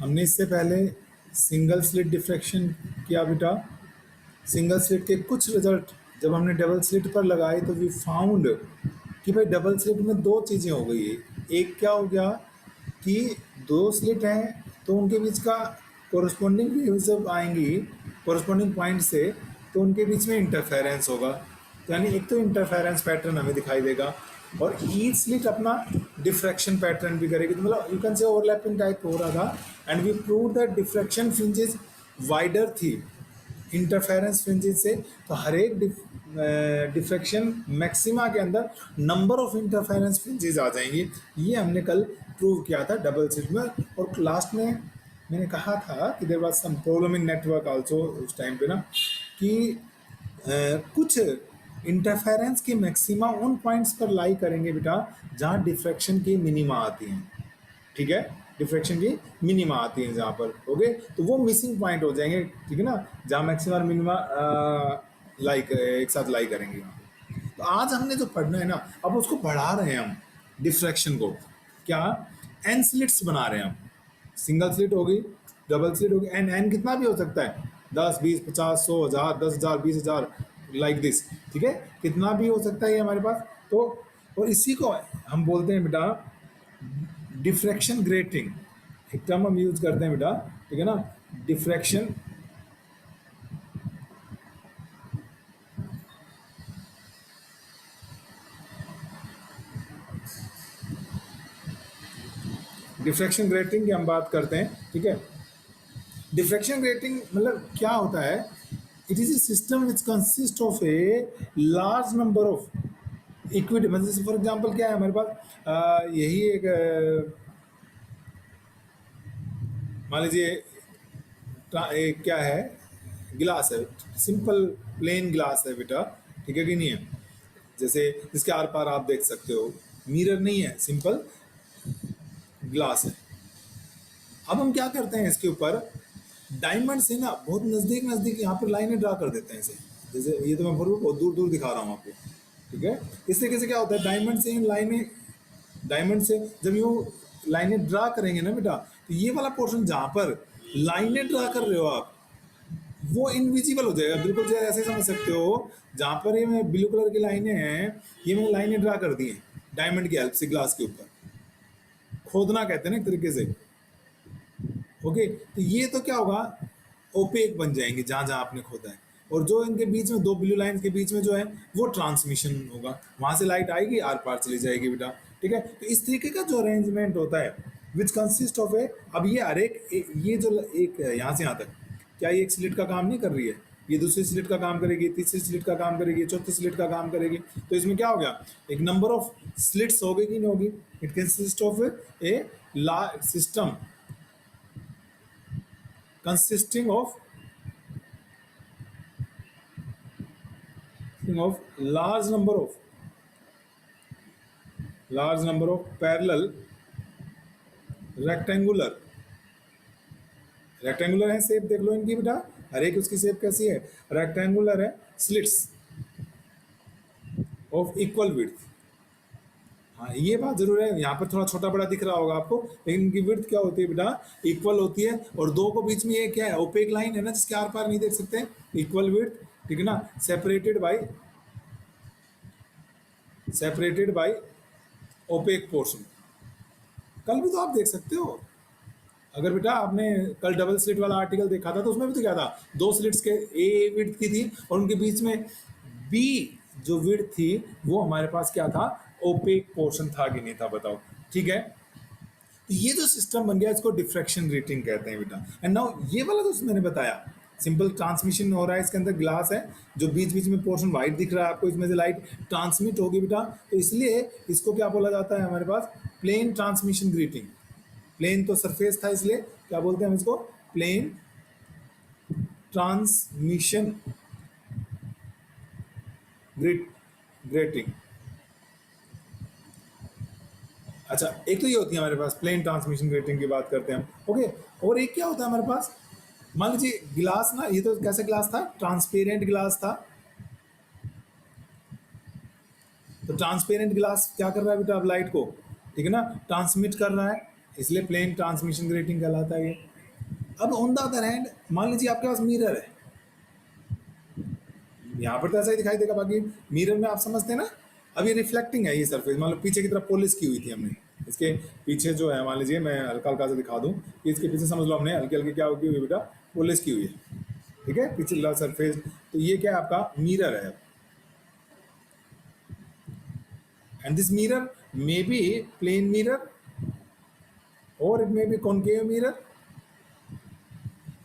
हमने इससे पहले सिंगल स्लिट डिफ्रैक्शन किया बेटा। सिंगल स्लिट के कुछ रिजल्ट जब हमने डबल स्लिट पर लगाए तो वी फाउंड कि भाई डबल स्लिट में दो चीज़ें हो गई है। एक क्या हो गया कि दो स्लिट हैं तो उनके बीच का कोरस्पॉन्डिंग वेव्स जब आएंगी कोरस्पॉन्डिंग पॉइंट से तो उनके बीच में इंटरफेरेंस होगा। यानी एक तो इंटरफेरेंस पैटर्न हमें दिखाई देगा और ईच स्लिट अपना डिफ्रैक्शन पैटर्न भी करेगी। तो मतलब you can say overlapping type हो रहा था and we prove that diffraction fringes wider थी इंटरफेरेंस फ्रिंजेस से। तो हर एक डिफ्रैक्शन मैक्सिमा के अंदर नंबर ऑफ इंटरफेरेंस फ्रिंजेस आ जाएंगे। ये हमने कल प्रूव किया था डबल स्लिट में। और लास्ट में मैंने कहा था कि there was some problem in network also उस टाइम पे ना कि कुछ इंटरफेरेंस की मैक्सिमा उन पॉइंट्स पर लाई करेंगे बेटा जहाँ डिफ्रैक्शन की मिनिमा आती हैं। ठीक है, डिफ्रैक्शन की मिनिमा आती है जहाँ पर ओके, तो वो मिसिंग पॉइंट हो जाएंगे। ठीक है ना, जहाँ मैक्सिमा और मिनिमा लाइक एक साथ लाई करेंगे यहाँ पे। तो आज हमने जो पढ़ना है ना, अब उसको बढ़ा रहे हैं हम डिफ्रैक्शन को। क्या एन स्लिट्स बना रहे हैं हम। सिंगल स्लिट होगी, डबल स्लिट होगी, एन एन कितना भी हो सकता है 10 20 50 100 1000 10,000 20,000 लाइक दिस। ठीक है, कितना भी हो सकता है ये हमारे पास। तो और इसी को हम बोलते हैं बेटा डिफ्रैक्शन ग्रेटिंग। एक टर्म हम यूज करते हैं बेटा, ठीक है ना, डिफ्रैक्शन डिफ्रैक्शन ग्रेटिंग की हम बात करते हैं। ठीक है, डिफ्रैक्शन ग्रेटिंग मतलब क्या होता है, it is a system which consist of a large number of equity. मतलब फॉर एग्जांपल क्या है हमारे पास यही एक मान लीजिए क्या है, गिलास है, सिंपल प्लेन ग्लास है बेटा। ठीक है कि नहीं है, जैसे जिसके आर पार आप देख सकते हो, मिरर नहीं है, सिंपल ग्लास है। अब हम क्या करते हैं इसके ऊपर डायमंड से ना बहुत नज़दीक नज़दीक यहाँ पर लाइनें ड्रा कर देते हैं इसे। जैसे ये तो मैं बहुत दूर दूर दिखा रहा हूँ आपको। ठीक है, इस तरीके से क्या होता है डायमंड से इन लाइनें, डायमंड से जब यूँ लाइनें ड्रा करेंगे ना बेटा, तो ये वाला पोर्शन जहाँ पर लाइनें ड्रा कर रहे हो आप वो इनविजिबल हो जाएगा। बिल्कुल जो ऐसे समझ सकते हो, जहाँ पर ये मैं ब्लू कलर की लाइनें हैं, ये मैंने लाइनें ड्रा कर दी हैं डायमंड की हेल्प से ग्लास के ऊपर। खोदना कहते हैं ना एक तरीके से। ओके, तो ये तो क्या होगा, ओपेक बन जाएंगे जहाँ जहाँ आपने खोदा है। और जो इनके बीच में दो ब्लू लाइन के बीच में जो है वो ट्रांसमिशन होगा, वहाँ से लाइट आएगी आर पार चली जाएगी बेटा। ठीक है, तो इस तरीके का जो अरेंजमेंट होता है विच कंसिस्ट ऑफ ए, अब ये हर एक ये जो एक यहाँ से यहाँ तक, क्या ये एक स्लिट का काम नहीं कर रही है, ये दूसरी स्लिट का काम करेगी, तीसरी स्लिट का काम करेगी, चौथी स्लिट का काम करेगी। तो इसमें क्या हो गया, एक नंबर ऑफ स्लिट्स होगी कि नहीं होगी। It consist of A system consisting of large number of parallel rectangular है शेप, देख लो इनकी बेटा, हर एक उसकी शेप कैसी है, रेक्टेंगुलर है, स्लिट्स ऑफ इक्वल विड्थ। हाँ ये बात जरूर है, यहाँ पर थोड़ा छोटा बड़ा दिख रहा होगा आपको, लेकिन इनकी विड्थ क्या होती है बेटा, इक्वल होती है। और दो को बीच में ये क्या है, ओपेक लाइन है ना, जिसके आर पार नहीं देख सकते, इक्वल विड्थ। ठीक है ना, सेपरेटेड बाय ओपेक पोर्शन। कल भी तो आप देख सकते हो, अगर बेटा आपने कल डबल स्लिट वाला आर्टिकल देखा था तो उसमें भी तो क्या था, दो स्लिट्स के ए विड्थ की थी और उनके बीच में बी जो विड्थ थी वो हमारे पास क्या था, ओपेक पोर्शन था कि नहीं था, बताओ। ठीक है, तो ये जो सिस्टम बन गया इसको डिफ्रैक्शन ग्रेटिंग कहते हैं बेटा। एंड नाउ ये वाला तो मैंने बताया सिंपल ट्रांसमिशन हो रहा है, इसके अंदर ग्लास है, जो बीच बीच में पोर्शन वाइट दिख रहा है आपको, इसमें से लाइट ट्रांसमिट होगी बेटा। तो इसलिए इसको क्या बोला जाता है हमारे पास, प्लेन ट्रांसमिशन ग्रीटिंग। प्लेन तो सरफेस था, इसलिए क्या बोलते हैं हम इसको, प्लेन ट्रांसमिशन ग्रेटिंग। अच्छा, एक तो ये होती है हमारे पास प्लेन ट्रांसमिशन ग्रेटिंग की बात करते हैं हम। ओके, और एक क्या होता है हमारे पास, मान लीजिए ग्लास ना, ये तो कैसा ग्लास था, ट्रांसपेरेंट ग्लास था। तो ट्रांसपेरेंट ग्लास क्या कर रहा है बेटा, अब लाइट को, ठीक है ना, ट्रांसमिट कर रहा है, इसलिए प्लेन ट्रांसमिशन ग्रेटिंग कहलाता है ये। अब ऑन द अदर हैंड मान लीजिए आपके पास मिरर है, यहाँ पर तो ऐसा ही दिखाई देगा, बाकी मिरर में आप समझते हैं ना। अब ये रिफ्लेक्टिंग है, ये सरफेस मान लो पीछे की तरफ पॉलिश की हुई थी हमने, इसके पीछे जो है मान लीजिए मैं हल्का हल्का से दिखा दूं कि इसके पीछे समझ लो हमने हल्की हल्की क्या की हुई है बेटा, पॉलिश की हुई है, ठीक है, पिछला सरफेस। तो ये क्या है आपका मिरर है, and this mirror may be plane mirror और it may be concave mirror.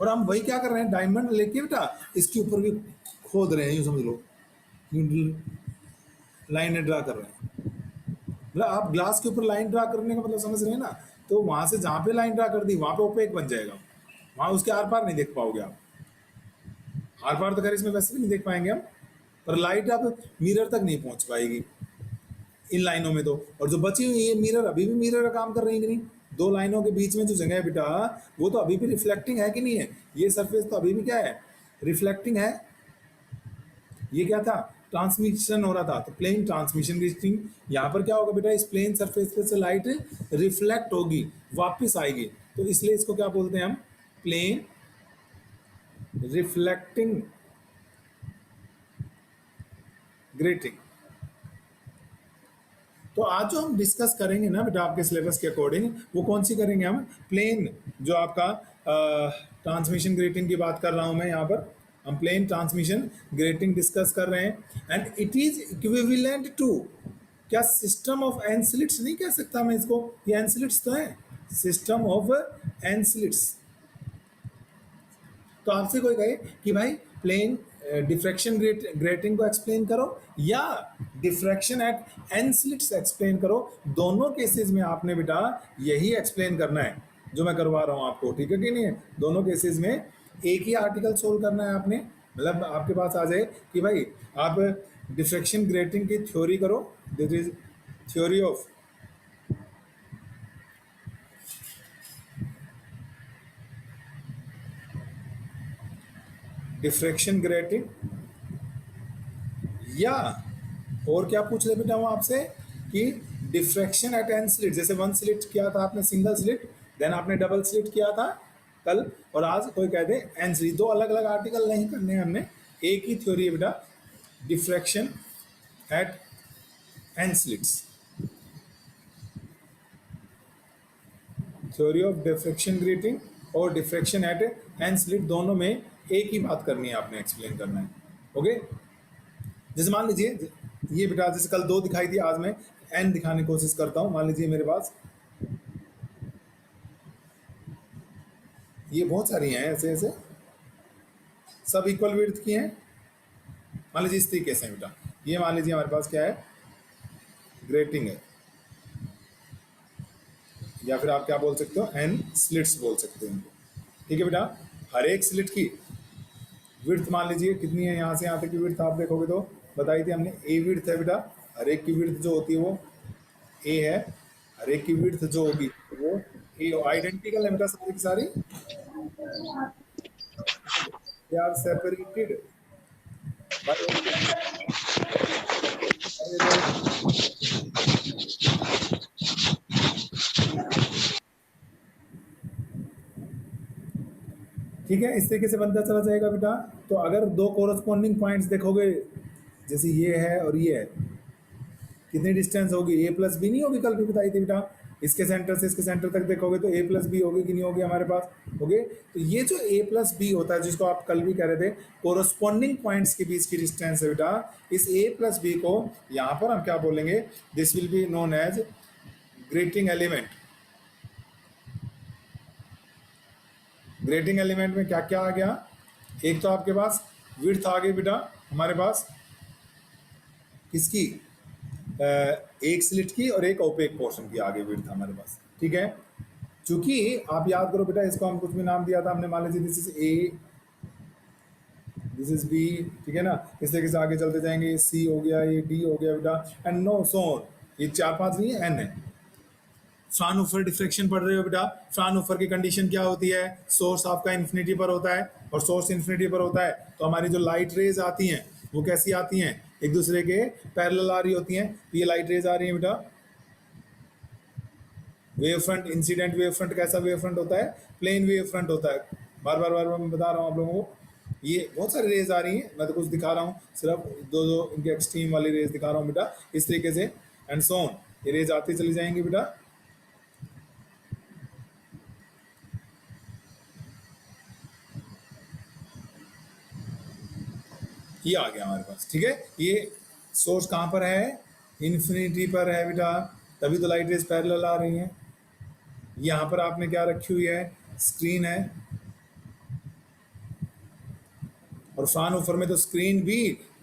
और हम वही क्या कर रहे हैं, डायमंड लेके बेटा इसके ऊपर भी खोद रहे हैं, यूँ समझ लो, लाइन ड्रा कर रहे हैं। मतलब आप ग्लास के ऊपर लाइन ड्रा करने का मतलब समझ रहे हैं ना। तो वहां से जहां पे लाइन ड्रा कर दी वहां पे ओपेक बन जाएगा, वहां उसके आर पार नहीं देख पाओगे आप। आर पार तो खैर इसमें वैसे भी नहीं देख पाएंगे हम, पर लाइट अब मिरर तक नहीं पहुंच पाएगी इन लाइनों में तो। और जो बची हुई है मिरर, अभी भी मिरर का काम कर रही है कि नहीं, दो लाइनों के बीच में जो जगह है बेटा वो तो अभी भी रिफ्लेक्टिंग है कि नहीं है, ये सरफेस तो अभी भी क्या है, रिफ्लेक्टिंग है। ये क्या था, ट्रांसमिशन हो रहा था, तो प्लेन ट्रांसमिशन रिफ्लेक्टिंग। यहाँ पर क्या होगा बेटा, इस प्लेन सरफेस पे से लाइट रिफ्लेक्ट होगी, वापस आएगी, तो इसलिए इसको क्या बोलते हैं हम, प्लेन रिफ्लेक्टिंग ग्रेटिंग। तो आज जो हम डिस्कस करेंगे ना बेटा आपके सिलेबस के अकॉर्डिंग, वो कौन सी करेंगे हम, प्लेन जो आपका ट्रांसमिशन ग्रेटिंग की बात कर रहा हूं मैं यहाँ पर, हम प्लेन ट्रांसमिशन ग्रेटिंग डिस्कस कर रहे हैं। And it is equivalent to क्या, सिस्टम ऑफ एनस्लिट्स नहीं कह सकता मैं इसको, ये एनस्लिट्स तो है, सिस्टम ऑफ एनस्लिट्स। तो आपसे कोई कहे कि भाई प्लेन डिफ्रैक्शन ग्रेटिंग को एक्सप्लेन करो या डिफ्रैक्शन एट एनस्लिट्स एक्सप्लेन करो, दोनों केसेस में आपने बेटा यही एक्सप्लेन करना है जो मैं करवा रहा हूं आपको, ठीक है कि नहीं है। दोनों केसेस में एक ही आर्टिकल सोल्व करना है आपने, मतलब आपके पास आ जाए कि भाई आप डिफ्रैक्शन ग्रेटिंग की थ्योरी करो, this is theory of diffraction grating, या और क्या पूछ रहे बेटा वो आपसे कि डिफ्रैक्शन एट एन स्लिट, जैसे वन स्लिट किया था आपने सिंगल स्लिट, देन आपने डबल स्लिट किया था कल, और आज कोई कह दे एन स्लिट, दो अलग अलग आर्टिकल नहीं करने हैं हमने, एक ही थ्योरी है बेटा, diffraction at N slits, theory of diffraction grating और डिफ्रैक्शन एट एन स्लिट, दोनों में एक ही बात करनी है आपने, एक्सप्लेन करना है। ओके, जैसे मान लीजिए ये बेटा जैसे कल दो दिखाई थी, आज मैं एन दिखाने की कोशिश करता हूं। मान लीजिए मेरे पास ये बहुत सारी हैं, ऐसे ऐसे सब इक्वल विड्थ की हैं। मान लीजिए इस तरीके से बेटा, ये मान लीजिए हमारे पास क्या है, ग्रेटिंग है, या फिर आप क्या बोल सकते हो, एन स्लिट्स बोल सकते हो इनको, ठीक है बेटा। हर एक स्लिट की विड्थ मान लीजिए कितनी है, यहाँ से यहाँ तक की विड्थ आप देखोगे तो बताई थी हमने, ए विड्थ है बेटा, हर एक की विड्थ जो होती है वो ए है, हर एक की विड्थ जो होगी वो ए, आइडेंटिकल है बेटा सारी की सारी, दे आर सेपरेटेड बाय, ठीक है, इस तरीके से बनता चला जाएगा बेटा। तो अगर दो कोरस्पॉन्डिंग पॉइंट्स देखोगे, जैसे ये है और ये है, कितनी डिस्टेंस होगी, ए प्लस बी नहीं होगी, कल भी बताई थी बेटा, इसके सेंटर से इसके सेंटर तक देखोगे तो ए प्लस बी होगी कि नहीं होगी हमारे पास, ओके। तो ये जो ए प्लस बी होता है, जिसको आप कल भी कह रहे थे कोरस्पॉन्डिंग पॉइंट्स के बीच की डिस्टेंस है बेटा, इस ए प्लस बी को यहाँ पर हम क्या बोलेंगे, this will be known as grating element. Grating element में क्या क्या आ गया, एक तो आपके पास विड्थ आ गई बेटा हमारे पास किसकी, एक स्लिट की और एक ओपेक पोर्शन की आगे विड्थ हमारे पास, ठीक है। चूंकि आप याद करो बेटा, इसको हम कुछ भी नाम दिया था हमने, मान लीजिए this is A, this is B, ठीक है ना, इस तरीके से आगे चलते जाएंगे, सी हो गया, ये डी हो गया बेटा, एंड नो सो ऑन, ये चार पांच नहीं है, एन है। फ्राउनहोफर डिफ्रैक्शन पढ़ रहे हो बेटा, फ्राउनहोफर की कंडीशन क्या होती है, सोर्स आपका इन्फिनिटी पर होता है, और सोर्स इन्फिनिटी पर होता है तो हमारी जो लाइट रेज आती हैं वो कैसी आती हैं, एक दूसरे के पैरेलल आ रही होती हैं। तो ये लाइट रेज आ रही है बेटा, wave front, incident wave front कैसा वेव फ्रंट होता है? प्लेन वेव फ्रंट होता है। बार बार बार बार मैं बता रहा हूँ आप लोगों को। ये बहुत सारी रेज आ रही हैं, मैं तो कुछ दिखा रहा हूँ, सिर्फ दो दो इनके एक्सट्रीम वाली रेज दिखा रहा हूँ बेटा, इस तरीके से एंड सो ऑन। ये रेज आती चली जाएंगी बेटा। ये आ गया हमारे पास, ठीक है। ये सोर्स कहाँ पर है? इन्फिनिटी पर है बेटा, तभी तो लाइट रेज पैरेलल आ रही हैं। यहाँ पर आपने क्या रखी हुई है? स्क्रीन है, और फैन ऊपर में तो स्क्रीन भी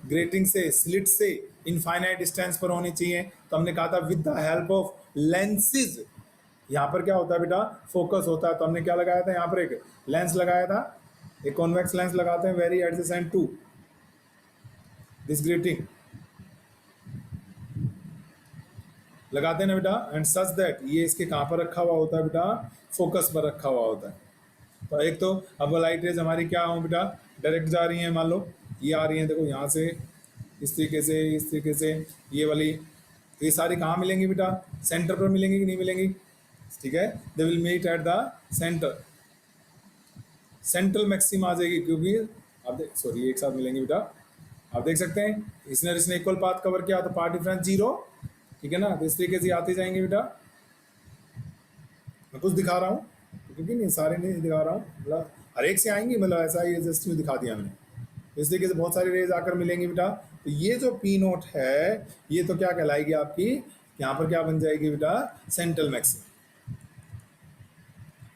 ग्रेटिंग से, स्लिट से इनफाइनाइट डिस्टेंस पर होनी चाहिए। तो हमने कहा था with the help of lenses. यहाँ पर क्या होता है बेटा? फोकस होता है। तो हमने क्या लगाया था? यहाँ पर एक लेंस लगाया था, एक कॉन्वेक्स लेंस लगाते हैं very adjacent to this grating, लगाते हैं ना बेटा, एंड सच दैट ये इसके कहाँ पर रखा हुआ होता है बेटा? फोकस पर रखा हुआ होता है। तो एक तो अब लाइट रेज हमारी क्या हो बेटा? डायरेक्ट जा रही हैं, मान लो ये आ रही हैं, देखो यहाँ से इस तरीके से, इस तरीके से, ये वाली, ये सारी कहाँ मिलेंगी बेटा? सेंटर पर मिलेंगी कि नहीं मिलेंगी? ठीक है, they will meet at the centre, central maxim आ जाएगी, क्योंकि आप सॉरी एक साथ मिलेंगी बेटा। आप देख सकते हैं इसने इक्वल पाथ कवर किया तो पाथ डिफरेंस जीरो, ठीक है ना। तो इस तरीके से आते जाएंगे बेटा। मैं कुछ दिखा रहा हूँ क्योंकि नहीं सारे नहीं दिखा रहा हूँ, मतलब हर एक से आएंगी, मतलब ऐसा ही जस्ट में दिखा दिया मैंने। इस तरीके से बहुत सारी रेज आकर मिलेंगी बेटा। तो ये जो पी नोट है, ये तो क्या कहलाएगी आपकी? यहाँ पर क्या बन जाएगी बेटा? Central maxim.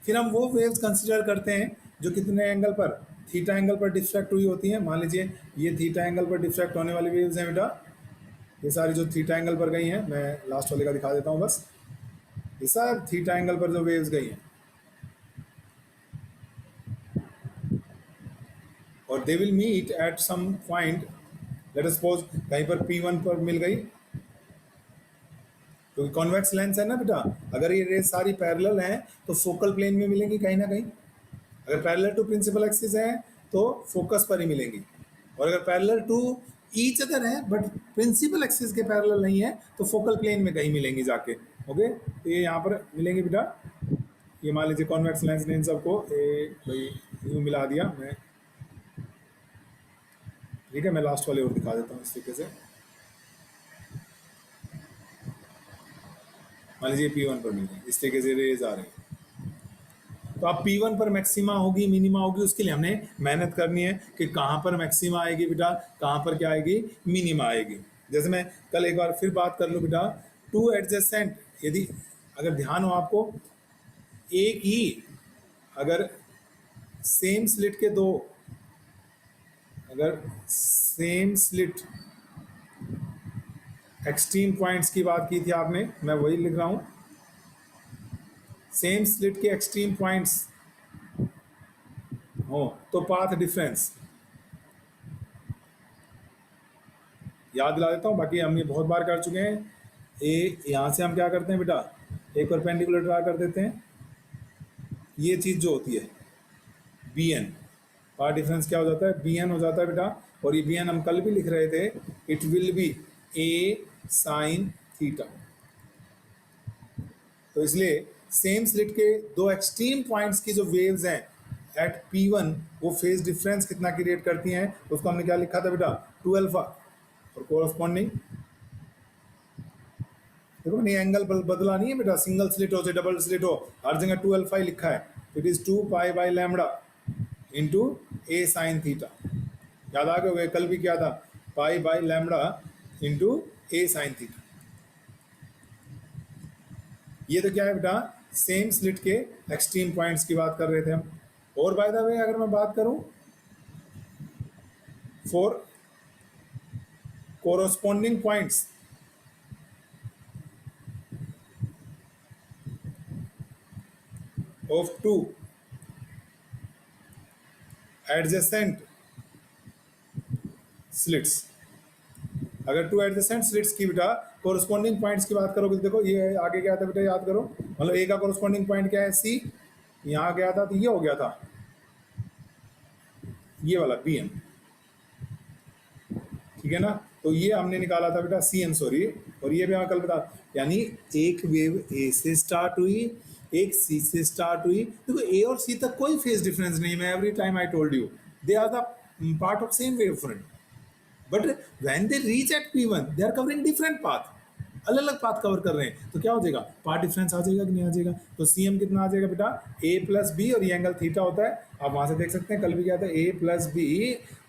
फिर हम वो वेव्स कंसिडर करते हैं जो कितने एंगल पर? थीटा एंगल पर डिफ्रैक्ट हुई होती हैं। मान लीजिए ये थीटा एंगल पर डिफ्रैक्ट होने वाली वेव्स हैं बेटा। ये सारी जो थीटा एंगल पर गई हैं, मैं लास्ट वाले का दिखा देता हूँ बस। ये सब थीटा एंगल पर जो वेव्स गई हैं, और they will meet at some point, let us suppose कहीं पर P1 पर मिल गई, क्योंकि कॉन्वेक्स लेंस है ना बेटा। अगर ये रेज सारी पैरेलल हैं तो फोकल प्लेन में मिलेंगी कहीं ना कहीं। अगर पैरेलल टू प्रिंसिपल एक्सिस है तो फोकस पर ही मिलेंगी, और अगर पैरेलल टू ईच अदर है बट प्रिंसिपल एक्सिस के पैरेलल नहीं है तो फोकल प्लेन में कहीं मिलेंगी जाके। ओके, तो ये यहाँ पर मिलेंगी बेटा। ये मान लीजिए कॉन्वेक्स लेंस ने इन सबको भाई यूँ मिला दिया मैं, ठीक है। मैं लास्ट वाले और दिखा देता हूँ इस तरीके से। मान लीजिए P1 पर मिल गई, इस तरीके से रेज आ रही है। तो अब P1 पर मैक्सिमा होगी, मिनिमा होगी, उसके लिए हमने मेहनत करनी है कि कहाँ पर मैक्सिमा आएगी बेटा, कहाँ पर क्या आएगी? मिनिमा आएगी। जैसे मैं कल एक बार फिर बात कर लूँ बेटा, टू एडजेसेंट, यदि अगर ध्यान हो आपको, एक ही अगर सेम स्लिट के दो, अगर सेम स्लिट एक्सट्रीम पॉइंट्स की बात की थी आपने, मैं वही लिख रहा हूँ, सेम स्लिट के एक्सट्रीम पॉइंट्स हो तो पाथ डिफरेंस, याद दिला देता हूँ, बाकी हम ये बहुत बार कर चुके हैं। ए यहाँ से हम क्या करते हैं बेटा? एक परपेंडिकुलर ड्रा कर देते हैं। ये चीज़ जो होती है Bn, पाथ डिफरेंस क्या हो जाता है? Bn हो जाता है बेटा। और ये Bn हम कल भी लिख रहे थे, it will be A sign theta. तो इसलिए सेम स्लिट के दो एक्सट्रीम पॉइंट्स की जो वेव्स हैं एट P1, वो फेज डिफरेंस कितना क्रिएट करती हैं? उसको हमने क्या लिखा था बेटा? 2 अल्फा। और कोरस्पॉन्डिंग देखो, नहीं एंगल बदला नहीं है बेटा, सिंगल स्लिट हो चाहे डबल स्लिट हो, हर जगह 2 अल्फा ही लिखा है। It is 2 pi by lambda into A sine theta. याद आ गया? कल भी क्या था? पाई by lambda into A sine theta. ये तो क्या है बेटा? सेम स्लिट के एक्सट्रीम पॉइंट्स की बात कर रहे थे हम। और बाय द वे अगर मैं बात करूं for corresponding points, of two adjacent slits, अगर टू एडजेसेंट स्लिट्स की बेटा कोरस्पॉन्डिंग पॉइंट्स की बात करोगे, देखो ये आगे क्या था बेटा, याद करो। मतलब ए का कोरस्पॉन्डिंग पॉइंट क्या है? C। यहाँ गया था तो ये हो गया था, ये वाला Bn, ठीक है ना। तो ये हमने निकाला था बेटा CN, सॉरी और ये भी मैं कल बता, यानी एक वेव ए से स्टार्ट हुई, एक सी से स्टार्ट हुई। देखो ए और सी तक कोई फेज डिफरेंस नहीं है, every time I told you they are the part of same wave front, but when they reach at P1 they are covering different path, अलग अलग पाथ कवर कर रहे हैं, तो क्या हो जाएगा, पाथ डिफरेंस आ जाएगा कि नहीं आ जाएगा। तो CM कितना आ जाएगा बेटा, A प्लस बी, और ये एंगल थीटा होता है, आप वहां से देख सकते हैं, कल भी क्या था A प्लस बी,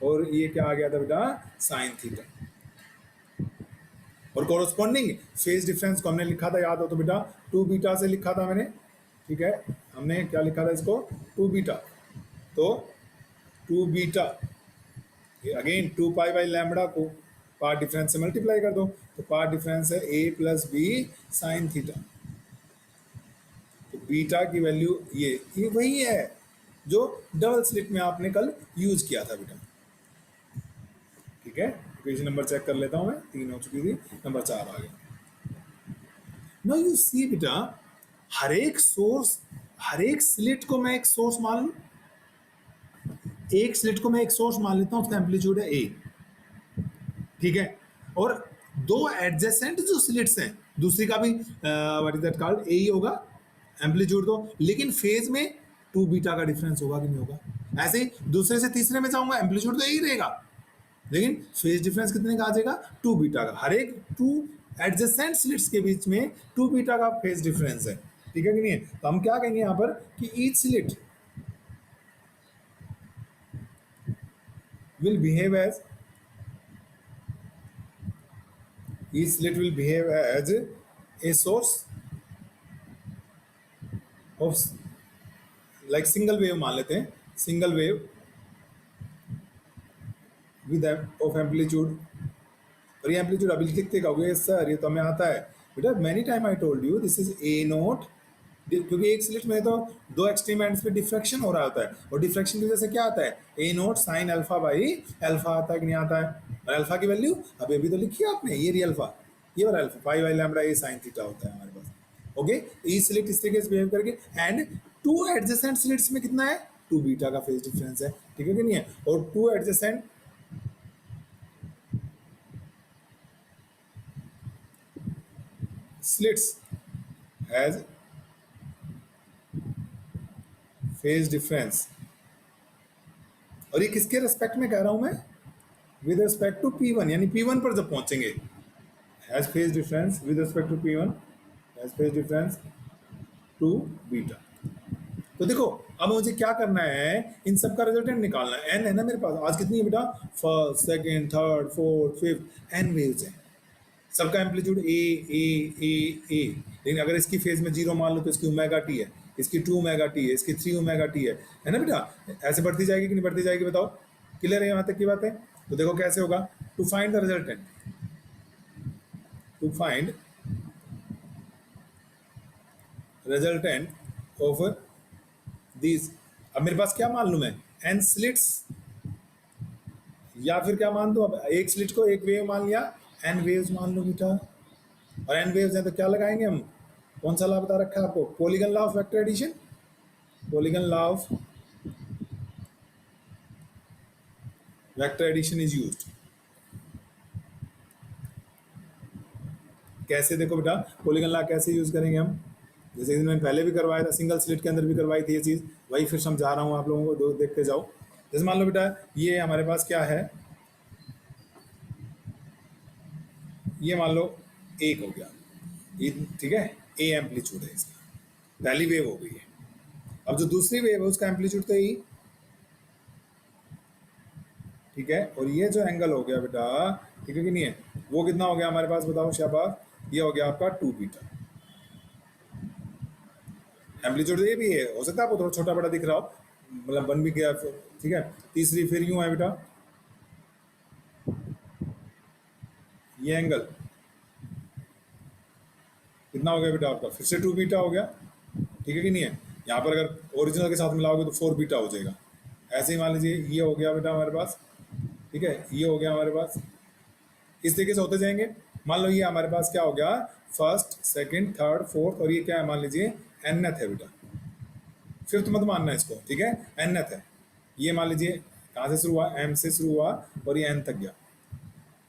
और ये क्या आ गया था बेटा, साइन थीटा। और कोरोस्पॉन्डिंग फेज डिफरेंस को हमने लिखा था, याद हो तो बेटा, 2 बीटा से लिखा था मैंने, ठीक है, हमने क्या लिखा था इसको, 2 बीटा, तो 2 beta again 2 pi by lambda को पार्ट डिफरेंस से मल्टीप्लाई कर दो, तो पार्ट डिफरेंस है A plus B sine theta. तो बीटा की वैल्यू ये वही है जो डबल स्लिट में आपने कल यूज किया था बेटा, ठीक है। इक्वेशन नंबर चेक कर लेता हूं मैं, 3 हो चुकी थी, नंबर 4 आ गया। नाउ यू सी बेटा, हर एक सोर्स, हर एक स्लिट को मैं एक सोर्स मान लूं, एक स्लिट को मैं एक सोर्स मान लेता हूं, उसका एम्पलीट्यूड है A, ठीक है, और दो एडजेसेंट जो स्लिट्स हैं, दूसरी का भी व्हाट इज दैट कॉल्ड, ए ही होगा एम्पलीट्यूड, दो, लेकिन फेज में 2 बीटा का डिफरेंस होगा कि नहीं होगा। ऐसे ही दूसरे से तीसरे में जाऊंगा, एम्पलीट्यूड तो यही रहेगा, लेकिन फेज डिफरेंस कितने का आ जाएगा, 2 बीटा का। हर एक 2 एडजेसेंट स्लिट्स के बीच में 2 बीटा का फेज डिफरेंस है, ठीक है कि नहीं है। तो हम क्या कहेंगे यहां पर कि each slit will behave as, each slit will behave as a source of, like single wave मान लेते हैं, single wave with of amplitude, और ये एम्पलीट्यूड अभी लिखते कहोगे सर ये तो हमें आता है बेटा, many time I told you this is A note, क्योंकि एक स्लिट में तो दो एक्सट्रीम एंड्स पे डिफ्रैक्शन हो रहा होता है, और डिफ्रैक्शन की वजह से क्या आता है, a naught sine alpha by alpha आता है कि नहीं आता है। और अल्फा की वैल्यू अभी तो लिखी है आपने, ये रियल अल्फा, ये वाला अल्फा, पाई बाई लैम्बडा, ये साइन थीटा होता है हमारे पास। ओके, ई स्लिट इस तरीके से बिहेव करके, एंड 2 एडजेसेंट स्लिट्स में कितना है, 2 बीटा का फेज डिफरेंस है, ठीक है कि नहीं है। और 2 adjacent slits has phase difference, और ये किसके रेस्पेक्ट में कह रहा हूं मैं, विद रिस्पेक्ट टू P1, यानी P1 पर जब पहुंचेंगे, has phase difference with respect to P1, has phase difference to beta. तो देखो अब मुझे क्या करना है, इन सब का रिजल्टेंट निकालना है। एन है ना मेरे पास, आज कितनी है बेटा, first second third fourth fifth, N waves हैं, सबका एम्पलीट्यूड ए, लेकिन अगर इसकी फेज में 0 मान लो तो इसकी ओमेगा टी है, इसकी 2 ओमेगा टी है, इसकी 3 ओमेगा टी है ना बेटा, ऐसे बढ़ती जाएगी कि नहीं बढ़ती जाएगी, बताओ, क्लियर है यहाँ तक की बात है। तो देखो कैसे होगा, to find the resultant, to find resultant of these, अब मेरे पास क्या मान लूं मैं, एन स्लिट्स, या फिर क्या मान दो, अब एक स्लिट को एक वेव मान लिया, एन वेव्स मान लो बेटा, और एन वेव्स हैं तो क्या लगाएंगे हम, कौन सा लॉ बता रखा है आपको, polygon law of vector addition, polygon law of vector addition is used. कैसे देखो बेटा, पॉलीगन लॉ कैसे यूज करेंगे हम, जैसे मैंने पहले भी करवाया था, सिंगल स्लिट के अंदर भी करवाई थी ये चीज़, वही फिर समझा रहा हूँ आप लोगों को, देखते जाओ। जैसे मान लो बेटा ये हमारे पास क्या है, ये मान लो 1 हो गया, ये ठीक है, ए एम्पलीट्यूड है इसका, पहली वेव हो गई है। अब जो दूसरी वेव है उसका एम्पलीट्यूड तो ई, ठीक है, और ये जो एंगल हो गया बेटा, ठीक है कि नहीं है, वो कितना हो गया हमारे पास, बताओ शाबाश, ये हो गया आपका 2 बीटा। एम्पलीट्यूड ये भी है, हो सकता है आपको थोड़ा छोटा बड़ा दिख रहा हो, मतलब बन भी गया, ठीक है। तीसरी फिर यूं है बेटा, ये एंगल कितना हो गया बेटा आपका, फिर से 2 बीटा हो गया, ठीक है कि नहीं है। यहाँ पर अगर ओरिजिनल के साथ मिलाओगे तो 4 बीटा हो जाएगा। ऐसे ही मान लीजिए ये हो गया बेटा हमारे पास, ठीक है, ये हो गया हमारे पास, इस तरीके से होते जाएंगे। मान लो ये हमारे पास क्या हो गया, फर्स्ट सेकंड थर्ड फोर्थ, और ये क्या है मान लीजिए एनथ है बेटा, फिफ्थ मत मानना इसको, ठीक है, एनथ है। ये मान लीजिए कहाँ से शुरू हुआ, एम से शुरू हुआ और ये एन तक गया,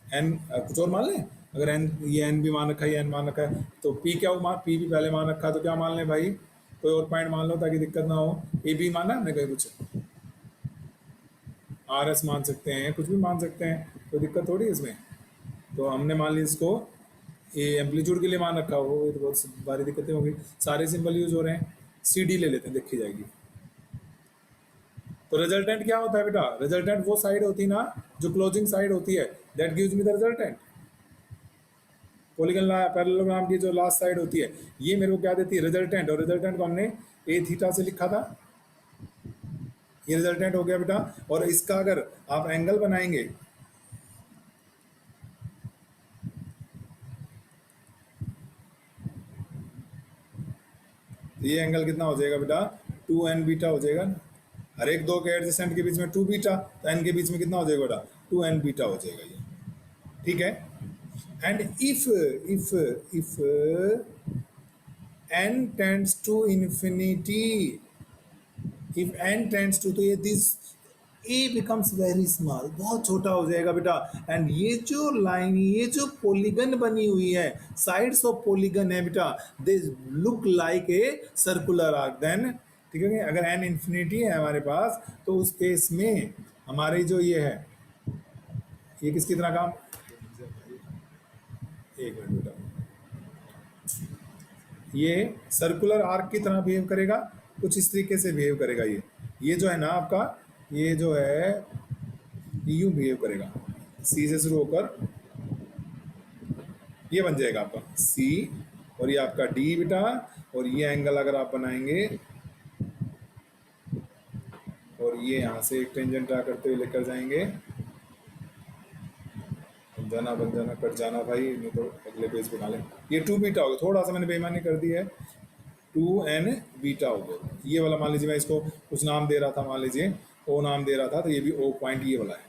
एन कुछ और मान लें, अगर एन, ये एन भी मान रखा है, ये एन मान रखा है, तो पी क्या हो, पी भी पहले मान रखा है, तो क्या मान लें भाई, कोई और पॉइंट मान लो ताकि दिक्कत ना हो। ए बी माना हमने कहीं कुछ, आर एस मान सकते हैं, कुछ भी मान सकते हैं, कोई दिक्कत थोड़ी है इसमें। तो हमने मान लिया इसको ये एम्पलीट्यूड के लिए मान रखा हो, ये तो बहुत सारी दिक्कतें होंगी। सारे सिंबल यूज हो रहे हैं, सी डी ले लेते हैं, देखी जाएगी। तो रिजल्टेंट क्या होता है बेटा, रिजल्टेंट वो साइड होती है ना जो क्लोजिंग साइड होती है, that gives me the resultant. Polygon parallelogram की जो लास्ट साइड होती है, ये मेरे को क्या देती है, रिजल्टेंट। और रिजल्टेंट को हमने ए थीटा से लिखा था, ये रिजल्टेंट हो गया बेटा। और इसका अगर आप एंगल बनाएंगे, तो ये एंगल कितना हो जाएगा बेटा, 2n बीटा हो जाएगा। हर एक दो के एडजेसेंट के बीच में 2 बीटा, तो n के बीच में कितना हो जाएगा बेटा, 2n बीटा हो जाएगा ये, ठीक है। And if n tends to infinity, if n tends to, तो ये this a becomes very small, बहुत छोटा हो जाएगा बेटा। एंड ये जो लाइन, ये जो पॉलीगन बनी हुई है, साइड्स ऑफ पॉलीगन है बेटा, they look like a circular arc. Then ठीक है, अगर एन इंफिनिटी है हमारे पास, तो उस केस में हमारी जो ये है, ये किसकी तरह काम, एक मिनट बेटा, ये सर्कुलर आर्क की तरह बिहेव करेगा, कुछ इस तरीके से बिहेव करेगा। ये जो है ना आपका, ये जो है यूं बिहेव करेगा, सी से शुरू होकर ये बन जाएगा आपका सी, और ये आपका डी बेटा। और ये एंगल अगर आप बनाएंगे, और ये यहाँ से एक टेंजेंट ड्रा करते हुए लेकर जाएंगे, बन जाना कट जाना भाई, नहीं तो अगले पेज पे खा लें। ये 2 बीटा होगा, थोड़ा सा मैंने बेईमानी कर दी है, 2n बीटा हो गया। ये वाला मान लीजिए मैं इसको कुछ नाम दे रहा था, मान लीजिए ओ नाम दे रहा था, तो ये भी ओ पॉइंट ये वाला है,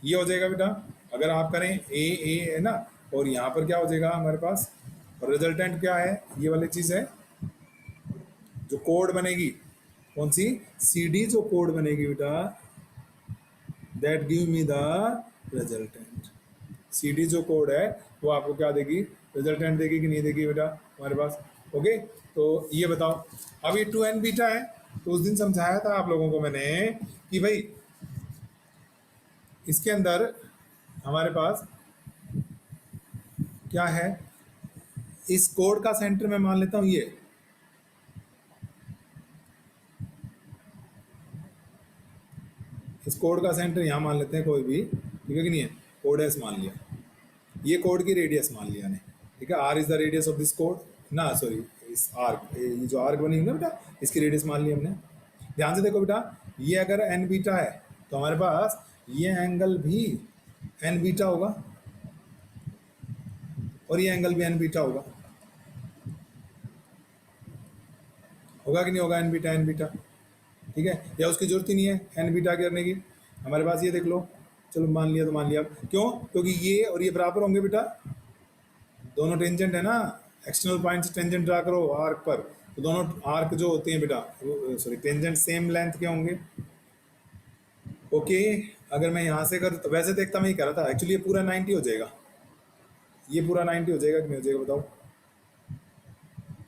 ये हो जाएगा बेटा। अगर आप करें ए है ना, और यहाँ पर क्या हो जाएगा हमारे पास, और रिजल्टेंट क्या है, ये वाली चीज़ है जो कोड बनेगी, कौन सी, सी डी जो कोड बनेगी बेटा, that give me the resultant. C D जो कोड है वो आपको क्या देगी, रिजल्टेंट देगी कि नहीं देगी बेटा हमारे पास। ओके, तो ये बताओ, अब ये 2n बीटा है, तो उस दिन समझाया था आप लोगों को मैंने कि भाई इसके अंदर हमारे पास क्या है, इस कोड का सेंटर मैं मान लेता हूं ये, इस कोड का सेंटर यहां मान लेते हैं कोई भी, ठीक है कि नहीं है, कोड एस मान लिया, ये कोड की रेडियस मान लिया ने, ठीक है, R is the radius of this कोड ना, सॉरी इस आर्क, ये जो आर्क बनी है ना बेटा, इसकी रेडियस मान ली हमने। ध्यान से देखो बेटा, ये अगर एन बीटा है, तो हमारे पास ये एंगल भी एन बीटा होगा, और ये एंगल भी एन बीटा होगा, होगा कि नहीं होगा, एन बीटा, ठीक है, या उसकी जरूरत ही नहीं है एन बीटा करने की, हमारे पास ये देख लो, चलो मान लिया तो मान लिया, क्यों, क्योंकि ये और ये बराबर होंगे बेटा, दोनों टेंजेंट है ना, एक्सटर्नल पॉइंट से टेंजेंट ड्रा करो आर्क पर, तो दोनों आर्क जो होते हैं बेटा, सॉरी टेंजेंट सेम लेंथ के होंगे। ओके, अगर मैं यहाँ से कर, तो वैसे देखता मैं ही कह रहा था, एक्चुअली ये पूरा 90 हो जाएगा, ये पूरा 90 हो जाएगा कि नहीं हो जाएगा बताओ,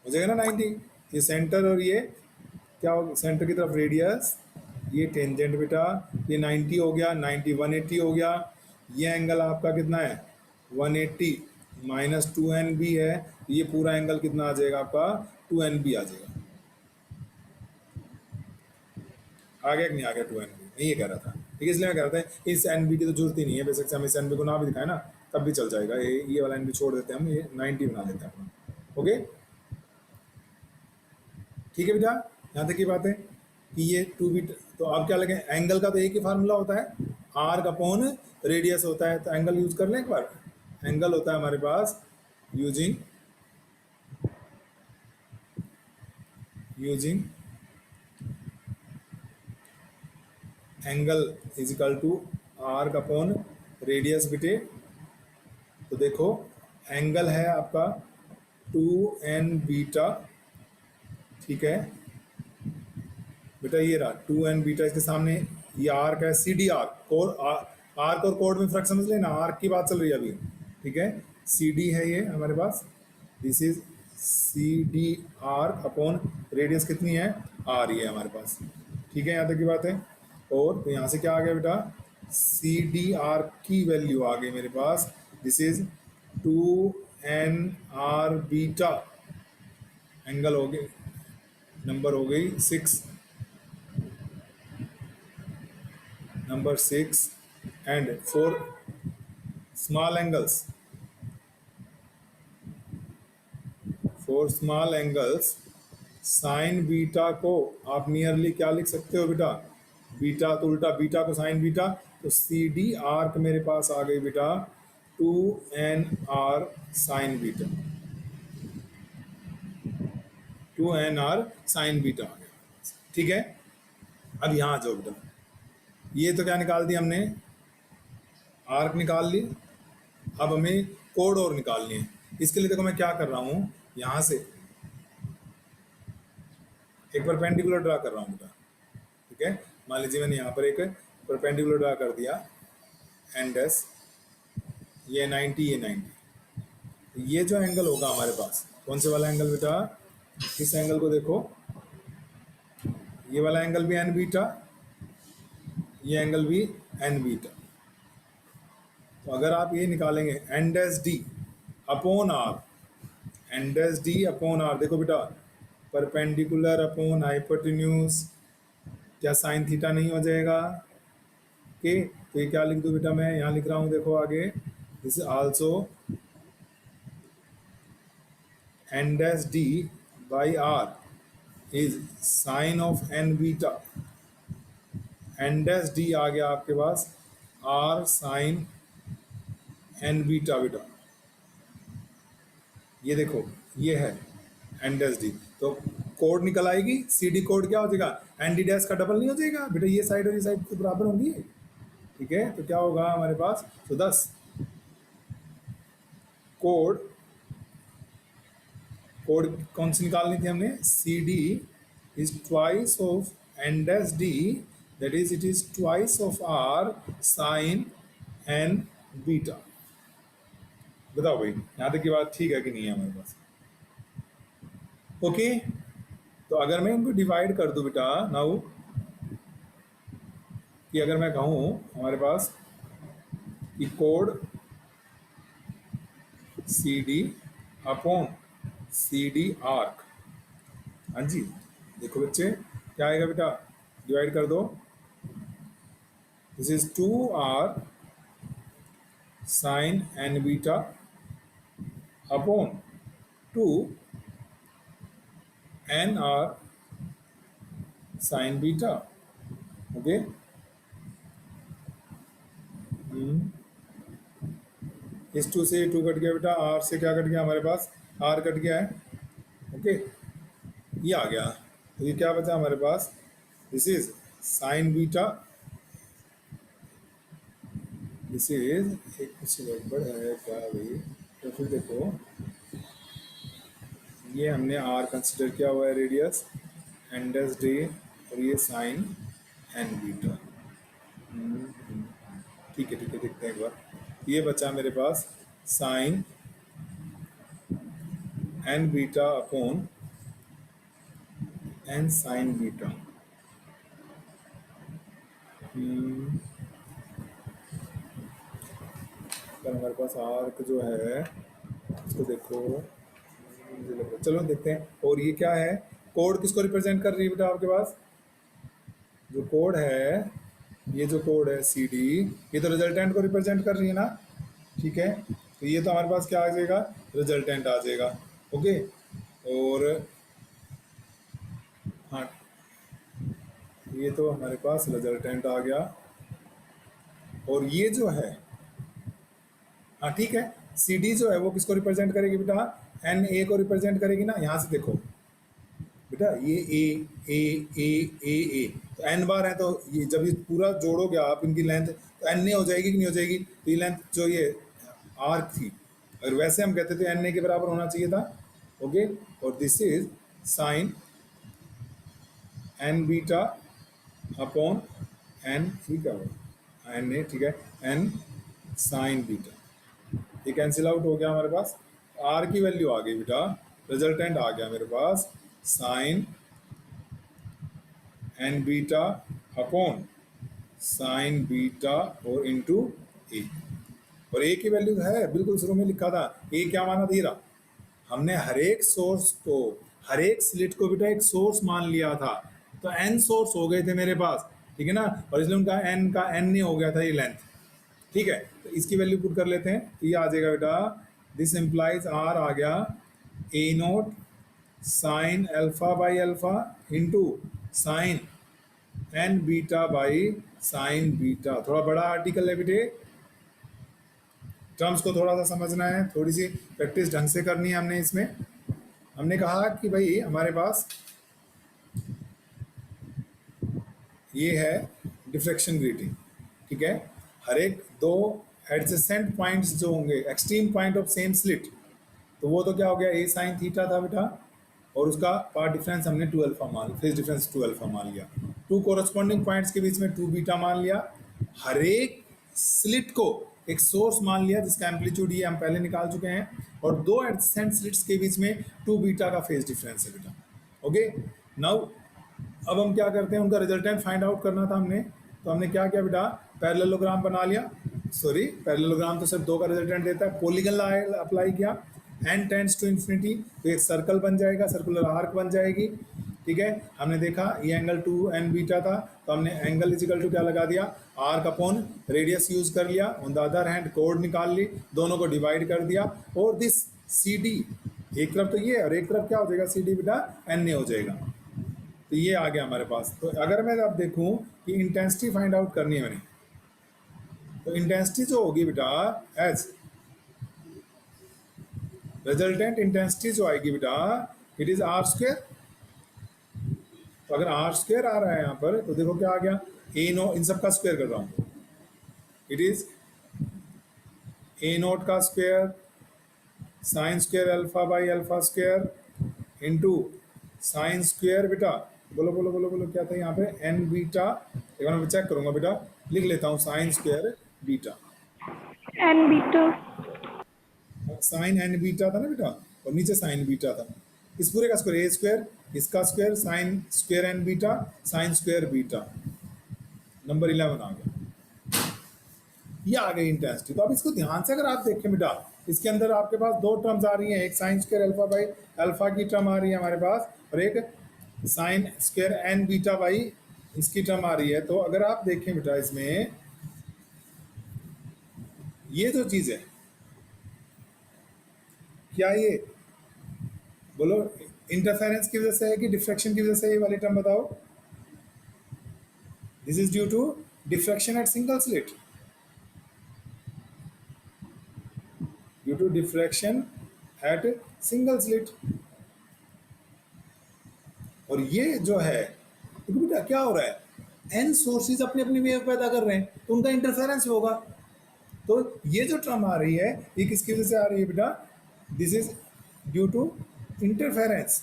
हो जाएगा ना 90, ये सेंटर और ये क्या हो, सेंटर की तरफ रेडियस, ये टेंजेंट बेटा, ये 90 हो गया, 90 180 हो गया, ये एंगल आपका कितना है 180 माइनस 2n भी है, ये पूरा एंगल कितना आ जाएगा आपका 2n भी आ जाएगा, आ गया कि नहीं आ गया 2n भी, नहीं ये कह रहा था, ठीक है, इसलिए मैं कह रहा था इस एन बी की तो जरूरत ही नहीं है, बेसिक से हम इस एन बी को ना भी दिखाए ना तब भी चल जाएगा, ये वाला एन बी छोड़ देते हैं हम, ये 90 बना देते हैं अपना। ओके, ठीक है बेटा, यहाँ तक की बात है कि ये 2 बीट, तो अब क्या लगे, एंगल का तो एक ही फार्मूला होता है, आर्क अपॉन रेडियस होता है, तो एंगल यूज कर लें एक बार, एंगल होता है हमारे पास using angle is equal to arc upon radius बेटे। तो देखो एंगल है आपका 2n बीटा, ठीक है बेटा, ये रहा 2n बीटा, इसके सामने ये आर्क है सी डी आर्क, और आर्क और कोड में फर्क समझ लेना, आर्क की बात चल रही है अभी, ठीक है। सी डी है ये हमारे पास, this is c D arc upon radius कितनी है, आर, ये हमारे पास, ठीक है, यहाँ तक की बात है। और तो यहाँ से क्या आ गया बेटा, सी डी आर्क की वैल्यू आ गई मेरे पास, this is 2 n r beta, angle हो गई, नंबर हो गई 6, number 6, and 4 small angles, 4 small angles sine beta को आप नियरली क्या लिख सकते हो बेटा, बीटा तो उल्टा बीटा को साइन बीटा, तो सी डी आर्क मेरे पास आ गई बेटा 2 n r sine beta, 2 n r sine beta आ गया, ठीक है। अब यहाँ आ जाओ बेटा, ये तो क्या निकाल दिया हमने, आर्क निकाल ली, अब हमें कोड और निकालनी है। इसके लिए देखो मैं क्या कर रहा हूँ, यहाँ से एक परपेंडिकुलर ड्रा कर रहा हूँ बेटा, ठीक है। मान लीजिए मैंने यहाँ पर एक परपेंडिकुलर ड्रा कर दिया, एन डैश, ये 90, ये 90, ये जो एंगल होगा हमारे पास, कौन से वाला एंगल बेटा, इस एंगल को देखो, ये वाला एंगल भी एन बीटा, ये एंगल भी एन बीटा। तो अगर आप ये निकालेंगे N dash D upon R, N dash D upon R, देखो बेटा परपेंडिकुलर अपॉन हाइपोटेन्यूज, क्या साइन थीटा नहीं हो जाएगा, ओके। तो ये क्या लिख दूं बेटा, मैं यहाँ लिख रहा हूँ, देखो आगे, this is also n dash d by r is sine of N beta, n dash d आ गया आपके पास आर साइन एन बीटा बेटा, ये देखो ये है एन डैश डी, तो कोड निकल आएगी, सी डी कोड क्या हो जाएगा, एन डी डैश का डबल नहीं हो जाएगा बेटा, ये साइड और ये साइड तो बराबर होंगी, ठीक है। तो क्या होगा हमारे पास, तो 10 कोड, कोड कौन सी निकालनी थी हमने, C D is twice of N dash D, that is it is twice of R sine N beta. बताओ भाई यहाँ तक की बात ठीक है कि नहीं है हमारे पास, ओके। तो अगर मैं इनको डिवाइड कर दूं बेटा नाउ, कि अगर मैं कहूँ हमारे पास कि कोड C D upon C D arc, हाँ जी, देखो बच्चे क्या आएगा बेटा, डिवाइड कर दो, this is 2r sine N beta upon 2 nr sine beta, okay. इस 2 से 2 कट गया बेटा, r से क्या कट गया हमारे पास, r कट गया है, ओके, ये आ गया। तो ये क्या बचा हमारे पास, this is sine beta, this is, एक कुछ गड़बड़ है क्या भाई, तो फिर देखो ये हमने आर कंसिडर किया हुआ है रेडियस, एन डैश डी, और ये साइन एन बीटा, ठीक है ठीक है, देखते हैं एक बार, ये बचा मेरे पास sine N beta upon n sine beta, पर हमारे पास आर्क जो है इसको देखो, चलो देखते हैं। और ये क्या है, कोड किसको रिप्रेजेंट कर रही है बेटा आपके पास, जो कोड है, ये जो कोड है सी डी, ये तो रिजल्टेंट को रिप्रेजेंट कर रही है ना, ठीक है। तो ये तो हमारे पास क्या आ जाएगा, रिजल्टेंट आ जाएगा, ओके। और हाँ, ये तो हमारे पास रिजल्टेंट आ गया, और ये जो है, हाँ ठीक है, सी डी जो है वो किसको रिप्रेजेंट करेगी बेटा, एन ए को रिप्रेजेंट करेगी ना, यहाँ से देखो बेटा, ये ए, तो एन बार है, तो ये जब ये पूरा जोड़ोगे आप इनकी लेंथ, तो एन ए हो जाएगी कि नहीं हो जाएगी, तो ये लेंथ जो ये आर्क थी, अगर वैसे हम कहते थे एन ए के बराबर होना चाहिए था, ओके। और this is sine N beta upon N, ठीक है, एन ए, ठीक है, एन साइन बीटा, ये कैंसिल आउट हो गया हमारे पास। आर की वैल्यू आ गई बेटा, रिजल्टेंट आ गया मेरे पास sine N beta upon sine beta और इंटू ए। और ए की वैल्यू है बिल्कुल शुरू में लिखा था, ए क्या माना धीरा, हमने हर एक सोर्स को, हर एक स्लिट को बेटा एक सोर्स मान लिया था, तो एन सोर्स हो गए थे मेरे पास, ठीक है ना, और इसलिए उनका एन का एन नहीं हो गया था ये लेंथ, ठीक है। तो इसकी वैल्यू पुट कर लेते हैं, ये आ जाएगा बेटा, दिस इंप्लाइज आर आ गया a naught sine alpha by alpha into sine N beta by sine beta. थोड़ा बड़ा आर्टिकल है बेटे, टर्म्स को थोड़ा सा समझना है, थोड़ी सी प्रैक्टिस ढंग से करनी है हमने इसमें। हमने कहा कि भाई हमारे पास ये है डिफ्रैक्शन ग्रेटिंग, ठीक है, हर एक दो एडजेसेंट पॉइंट्स जो होंगे, extreme point of same slit, तो वो तो क्या हो गया, ए साइन थीटा था बेटा, और उसका पार्ट डिफरेंस हमने 2 अल्फा मान, फेज डिफरेंस 2 अल्फा मान लिया, टू कोरस्पॉन्डिंग पॉइंट्स के बीच में 2 बीटा मान लिया, हर एक स्लिट को एक सोर्स मान लिया जिसका एम्पलीट्यूड ये हम पहले निकाल चुके हैं, और दो एडजेसेंट स्लिट्स के बीच में 2 बीटा का फेज डिफरेंस है बेटा। ओके, नाउ अब हम क्या करते हैं, उनका रिजल्टेंट फाइंड आउट करना था हमने, तो हमने क्या किया बेटा, पैरेललोग्राम बना लिया, सॉरी पैरेललोग्राम तो सिर्फ 2 का रिजल्टेंट देता है, पॉलीगन अप्लाई किया, एन टेंड्स टू इन्फिनिटी, तो एक सर्कल बन जाएगा, सर्कुलर आर्क बन जाएगी, ठीक है। हमने देखा ये एंगल 2n बीटा था, तो हमने एंगल इजिकल टू क्या लगा दिया, आर्क अपॉन रेडियस यूज कर लिया, on the other hand code निकाल ली, दोनों को डिवाइड कर दिया, और दिस सी डी, एक तरफ तो ये और एक तरफ क्या हो जाएगा, सी डी बेटा एन ए हो जाएगा, तो ये आ गया हमारे पास। तो अगर मैं अब देखूं कि इंटेंसिटी फाइंड आउट करनी है मैंने, तो इंटेंसिटी जो होगी बेटा एज रिजल्टेंट इंटेंसिटी जो आएगी बेटा, इट इज आर स्क्वायर। तो अगर आर स्क्वायर आ रहा है यहाँ पर, तो देखो क्या आ गया, ए नो, इन सब का स्क्वायर कर रहा हूं, इट इज ए नोट का square sine square alpha by alpha square into sine square बेटा, बोलो बोलो बोलो बोलो क्या था यहाँ पे, एन बीटा, एक बार मैं चेक करूंगा बेटा, लिख लेता हूँ sine square beta, N beta, sine N beta था ना बेटा, और नीचे साइन बीटा था, इस पूरे का स्क्वायर ए स्क्वायर, इसका square sine square N beta sine square beta, number 11 आ गया, ये आ गई इंटेंसिटी। तो अब इसको ध्यान से अगर आप देखें बेटा, इसके अंदर आपके पास 2 टर्म्स आ रही हैं, एक sine square alpha by alpha की टर्म आ रही है हमारे पास, और एक sine square N beta by इसकी टर्म आ रही है। तो अगर आप देखें बेटा इसमें ये जो चीज है, क्या ये बोलो इंटरफेरेंस की वजह से है कि डिफ्रैक्शन की वजह से, ये वाली टर्म बताओ, this is due to diffraction at single slit, due to diffraction at single slit. और ये जो है, तो बेटा क्या हो रहा है, एन सोर्सेज अपनी अपनी वेव पैदा कर रहे हैं, तो उनका इंटरफेरेंस होगा। तो ये जो टर्म आ रही है, ये किसकी वजह से आ रही है बेटा, this is due to interference,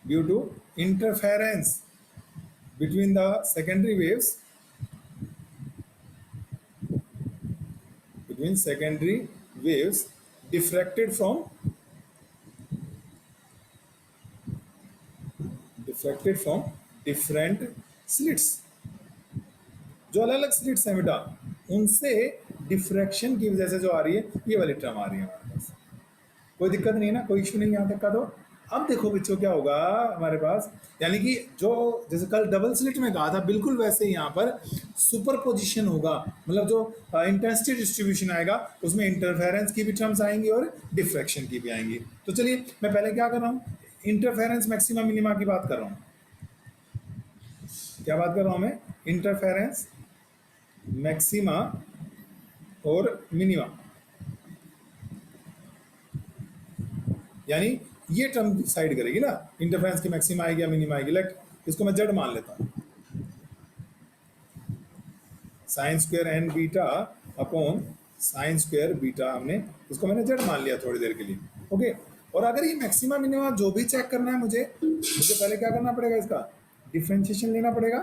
due to interference between the secondary waves, between secondary waves diffracted from different slits, जो अलग अलग स्लिट्स हैं बेटा, उनसे डिफ्रैक्शन की वजह से जो आ रही है, ये वाली टर्म आ रही है हमारे पास। कोई दिक्कत नहीं है ना, कोई इशू नहीं यहाँ तक का। तो अब देखो बच्चों क्या होगा हमारे पास, यानी कि जो जैसे कल डबल स्लिट में कहा था, बिल्कुल वैसे ही यहाँ पर सुपर पोजिशन होगा, मतलब जो इंटेंसिटी डिस्ट्रीब्यूशन आएगा उसमें इंटरफेरेंस की भी टर्म्स आएंगी और डिफ्रैक्शन की भी आएंगी। तो चलिए मैं पहले क्या कर रहा हूँ, इंटरफेरेंस मैक्सिमा मिनिमा की बात कर रहा हूँ। क्या बात कर रहा हूँ मैं, इंटरफेरेंस मैक्सिमा और मिनिमा, यानी ये टर्म डिसाइड करेगी ना, इंटरफेरेंस की मैक्सिमा आएगी या मिनिमा आएगी। लेट इसको मैं जेड मान लेता हूँ, sine square N beta upon sine square beta, हमने इसको मैंने जेड मान लिया थोड़ी देर के लिए। ओके, और अगर ये मैक्सिमा मिनिमा जो भी चेक करना है मुझे पहले क्या करना पड़ेगा, इसका डिफ्रेंशिएशन लेना पड़ेगा,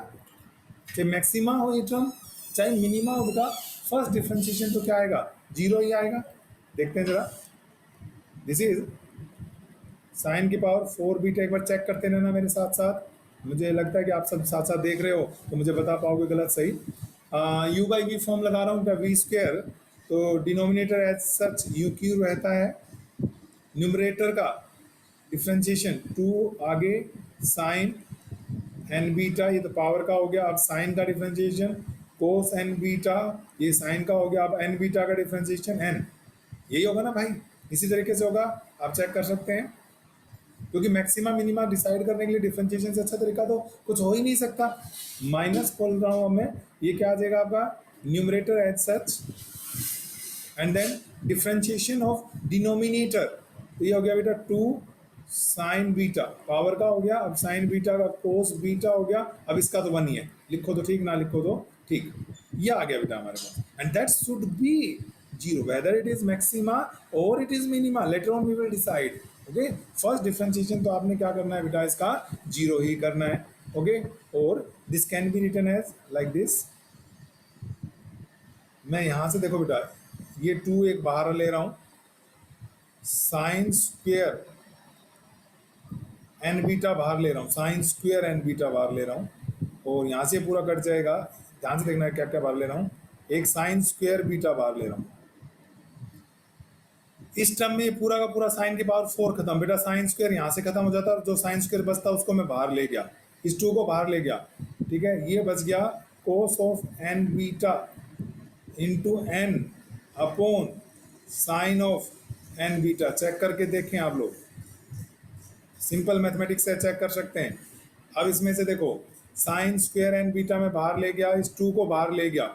चाहे मैक्सिमा हो ये टर्म चाहे मिनिमा हो बेटा, फर्स्ट डिफ्रेंशिएशन तो क्या आएगा, जीरो ही आएगा। देखते हैं जरा, दिस इज साइन की पावर 4 बीटा। एक बार चेक करते रहना मेरे साथ साथ, मुझे लगता है कि आप सब साथ साथ देख रहे हो तो मुझे बता पाओगे गलत सही। यू बाई वी फॉर्म लगा रहा हूँ क्या, वी स्क्वायर, तो denominator as such U Q रहता है, न्यूमरेटर का डिफ्रेंशिएशन 2 आगे साइन एन बीटा, ये तो पावर का हो गया। अब साइन का डिफ्रेंशिएशन कोस एन बीटा, ये साइन का हो गया। अब एन बीटा का डिफ्रेंशिएशन एन, यही होगा ना भाई, इसी तरीके से होगा, आप चेक कर सकते हैं। क्योंकि मैक्सिमा मिनिमा डिसाइड करने के लिए डिफरेंशिएशन से अच्छा तरीका तो कुछ हो ही नहीं सकता। माइनस बोल रहा हूँ अब मैं, ये क्या आ जाएगा आपका, numerator as such and then differentiation of denominator, तो ये हो गया बेटा 2 साइन बीटा, पावर का हो गया। अब साइन बीटा का कोस बीटा हो गया। अब इसका तो 1 ही है, लिखो तो ठीक, ना लिखो तो ठीक, ये आ गया बेटा हमारे पास। And that should be zero whether it is maxima और it is minima, later on we will decide. Okay, first differentiation तो आपने क्या करना है बेटा, इसका जीरो ही करना है। ओके, और this can be written as like this. मैं यहां से देखो बेटा, ये 2 एक बाहर ले रहा हूं, साइन स्क्वेयर एन बीटा बाहर ले रहा हूँ, साइन स्क्वेयर एन बीटा बाहर ले रहा हूँ, और यहाँ से पूरा कट जाएगा। ध्यान से देखना है क्या क्या बाहर ले रहा हूँ, एक साइन स्क्वेयर बीटा बाहर ले रहा हूँ। इस टर्म में पूरा का पूरा साइन की पावर 4 खत्म बेटा, साइन स्क्वेयर यहाँ से खत्म हो जाता है, जो साइन स्क्वेयर बचता उसको मैं बाहर ले गया, इस 2 को बाहर ले गया। ठीक है, ये बच गया cos of N beta into N upon sine of N beta. Check करके देखें आप लोग, सिंपल मैथमेटिक्स से चेक कर सकते हैं। अब इसमें से देखो, साइन स्क्वायर एन बीटा में बाहर ले गया, इस 2 को बाहर ले गया।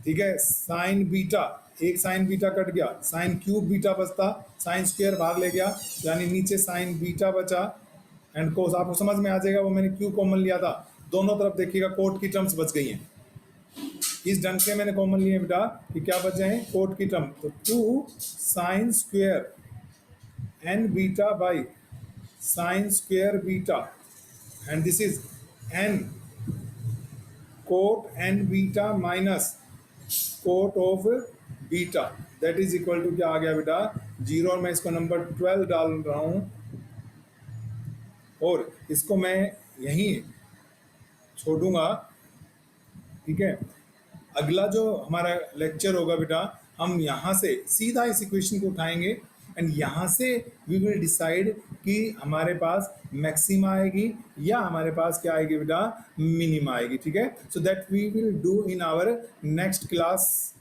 ठीक है, साइन बीटा, एक साइन बीटा कट गया, साइन क्यूब बीटा बचता, साइन स्क्वायर बाहर ले गया, यानी नीचे साइन बीटा बचा एंड कोस। आपको समझ में आ जाएगा, वो मैंने क्यू कॉमन लिया था, दोनों तरफ देखिएगा कोट की टर्म्स बच गई हैं। इस ढंग से मैंने कॉमन लिया बेटा कि क्या बच जाए, कोट की टर्म। तो 2 sine square N beta by sine square beta, and this is N cot N beta minus cot of beta, that is equal to क्या आ गया बेटा, जीरो। और मैं इसको नंबर 12 डाल रहा हूं, और इसको मैं यहीं छोड़ूंगा। ठीक है, अगला जो हमारा लेक्चर होगा बेटा, हम यहाँ से सीधा इस इक्वेशन को उठाएंगे एंड यहाँ से वी विल डिसाइड कि हमारे पास मैक्सिमा आएगी या हमारे पास क्या आएगी बेटा, मिनिमा आएगी। ठीक है, so that we will do in our next class.